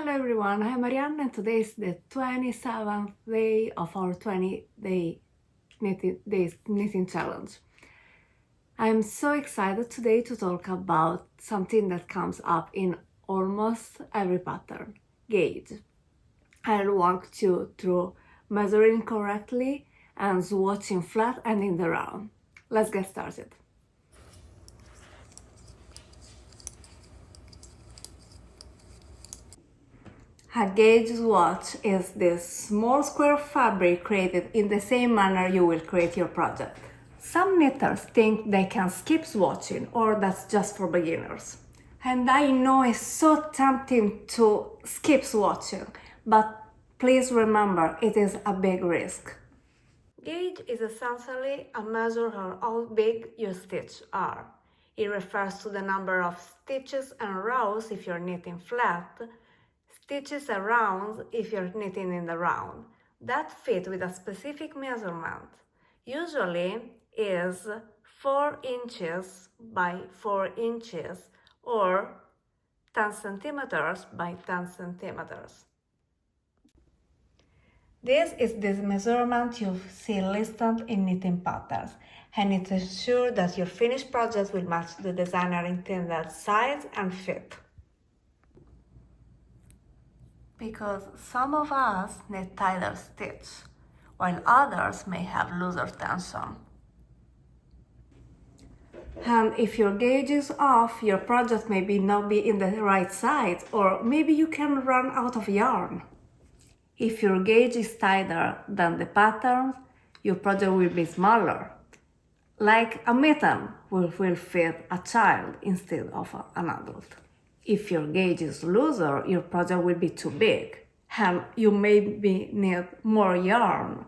Hello everyone, I'm Marianne and today is the 27th day of our 20-day knitting challenge. I'm so excited today to talk about something that comes up in almost every pattern, gauge. I'll walk you through measuring correctly and swatching flat and in the round. Let's get started. A gauge swatch is this small square of fabric created in the same manner you will create your project. Some knitters think they can skip swatching or that's just for beginners. And I know it's so tempting to skip swatching, but please remember it is a big risk. Gauge is essentially a measure of how big your stitches are. It refers to the number of stitches and rows if you're knitting flat, stitches and rounds if you're knitting in the round, that fit with a specific measurement. Usually is 4 inches by 4 inches or 10 centimeters by 10 centimeters. This is the measurement you see listed in knitting patterns, and it ensures that your finished project will match the designer intended size and fit. Because some of us need tighter stitch, while others may have looser tension. And if your gauge is off, your project may not be in the right size, or maybe you can run out of yarn. If your gauge is tighter than the pattern, your project will be smaller. Like a mitten will fit a child instead of an adult. If your gauge is looser, your project will be too big, and you may need more yarn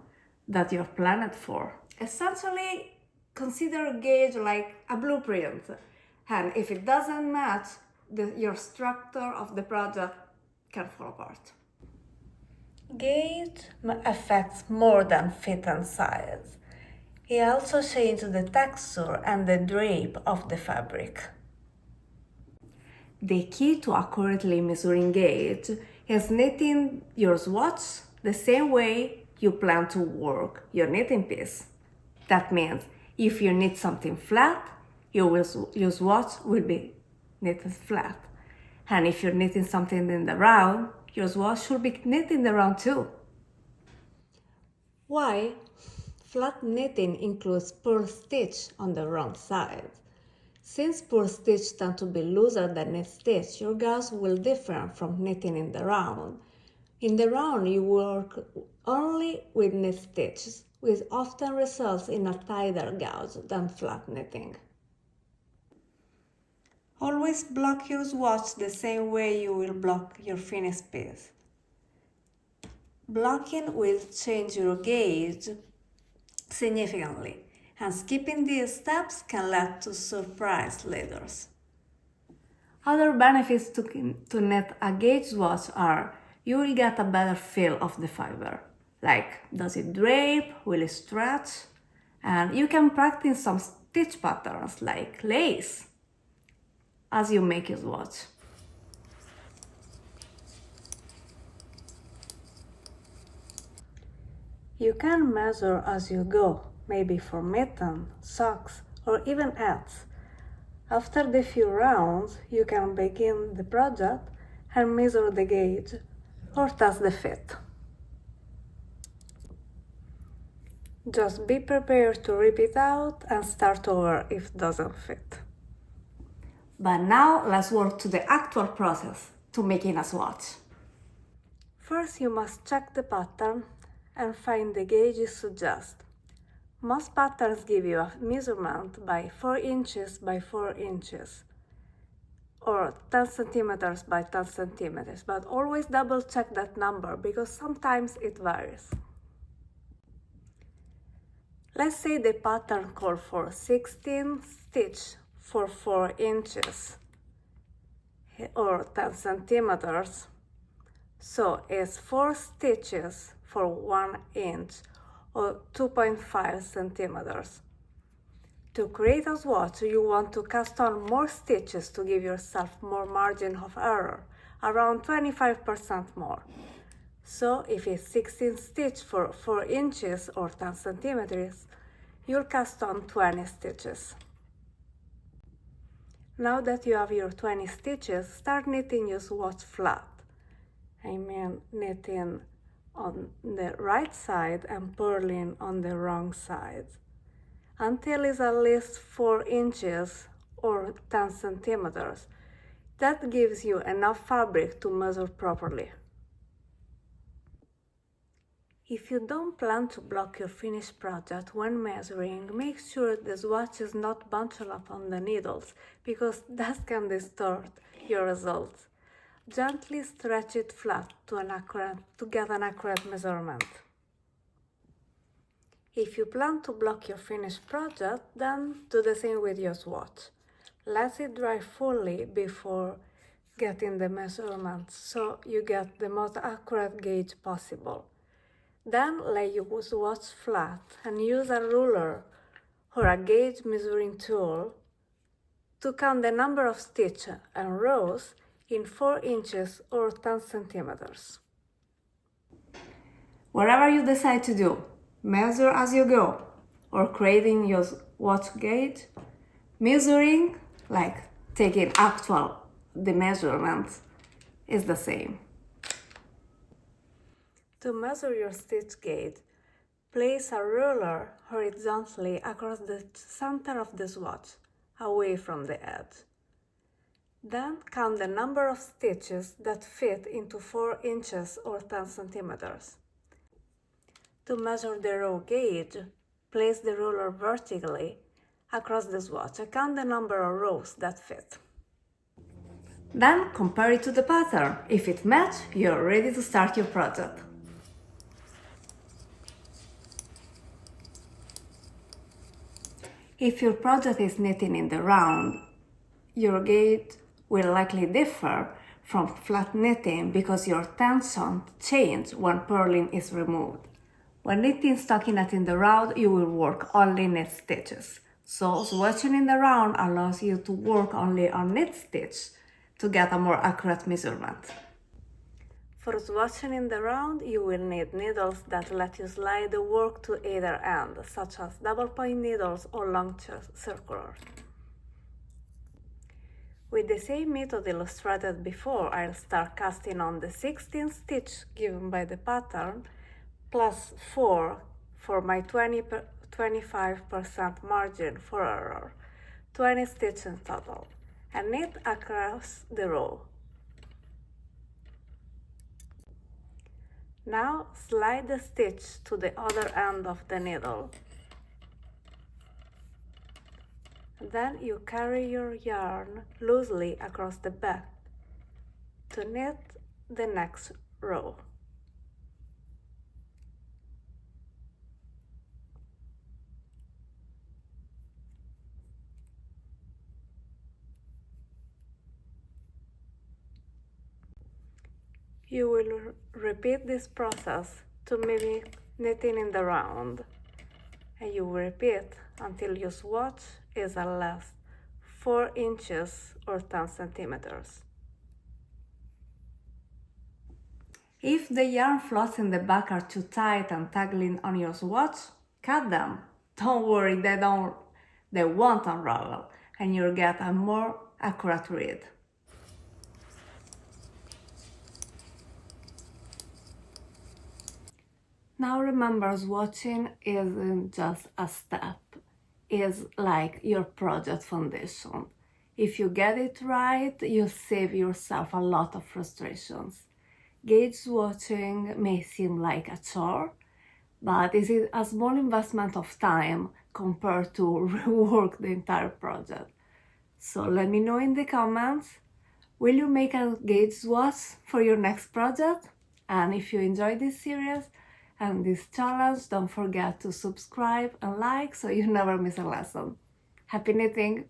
than you're planned for. Essentially, consider gauge like a blueprint, and if it doesn't match, your structure of the project can fall apart. Gauge affects more than fit and size. It also changes the texture and the drape of the fabric. The key to accurately measuring gauge is knitting your swatch the same way you plan to work your knitting piece. That means if you knit something flat, your swatch will be knitted flat. And if you're knitting something in the round, your swatch should be knitted in the round too. Why? Flat knitting includes purl stitch on the wrong side. Since purl stitch tend to be looser than knit stitch, your gauge will differ from knitting in the round. In the round, you work only with knit stitches, which often results in a tighter gauge than flat knitting. Always block your swatch the same way you will block your finished piece. Blocking will change your gauge significantly, and skipping these steps can lead to surprise later. Other benefits to knit a gauge swatch are you will get a better feel of the fiber, like does it drape, will it stretch, and you can practice some stitch patterns like lace as you make your swatch. You can measure as you go, maybe for mitten, socks, or even hats. After the few rounds, you can begin the project and measure the gauge or test the fit. Just be prepared to rip it out and start over if it doesn't fit. But now let's work to the actual process to making a swatch. First, you must check the pattern and find the gauge you suggest. Most patterns give you a measurement by 4 inches by 4 inches or 10 centimeters by 10 centimeters, but always double check that number because sometimes it varies. Let's say the pattern calls for 16 stitches for 4 inches or 10 centimeters, so it's 4 stitches for 1 inch or 2.5 centimeters. To create a swatch, you want to cast on more stitches to give yourself more margin of error. around 25% more. So if it's 16 stitches for 4 inches or 10 centimeters, you'll cast on 20 stitches. Now that you have your 20 stitches, start knitting your swatch flat. I mean knitting on the right side and purling on the wrong side, until it's at least 4 inches or 10 centimeters. That gives you enough fabric to measure properly. If you don't plan to block your finished project when measuring, make sure the swatch is not bunched up on the needles, because that can distort your results. Gently stretch it flat to get an accurate measurement. If you plan to block your finished project, then do the same with your swatch. Let it dry fully before getting the measurements so you get the most accurate gauge possible. Then lay your swatch flat and use a ruler or a gauge measuring tool to count the number of stitches and rows in 4 inches or 10 centimeters. Whatever you decide to do, measure as you go, or creating your swatch gauge, measuring, like taking the measurements, is the same. To measure your stitch gauge, place a ruler horizontally across the center of the swatch, away from the edge. Then count the number of stitches that fit into 4 inches or 10 centimeters. To measure the row gauge, place the ruler vertically across the swatch and count the number of rows that fit. Then compare it to the pattern. If it matches, you're ready to start your project. If your project is knitting in the round, your gauge will likely differ from flat knitting because your tension changes when purling is removed. When knitting stockinette in the round, you will work only knit stitches. So swatching in the round allows you to work only on knit stitch to get a more accurate measurement. For swatching in the round, you will need needles that let you slide the work to either end, such as double point needles or long circular. With the same method illustrated before, I'll start casting on the 16 stitch given by the pattern, plus 4 for my 25% margin for error, 20 stitches in total, and knit across the row. Now slide the stitch to the other end of the needle. Then you carry your yarn loosely across the back to knit the next row. You will repeat this process to mimic knitting in the round, and you will repeat until your swatch is at least 4 inches or 10 centimeters. If the yarn floats in the back are too tight and tangling on your swatch, cut them. Don't worry, they won't unravel, and you'll get a more accurate read. Now remember, swatching isn't just a step, it's like your project foundation. If you get it right, you save yourself a lot of frustrations. Gauge swatching may seem like a chore, but it is a small investment of time compared to rework the entire project. So let me know in the comments, will you make a gauge swatch for your next project? And if you enjoyed this series and this challenge, don't forget to subscribe and like so you never miss a lesson. Happy knitting!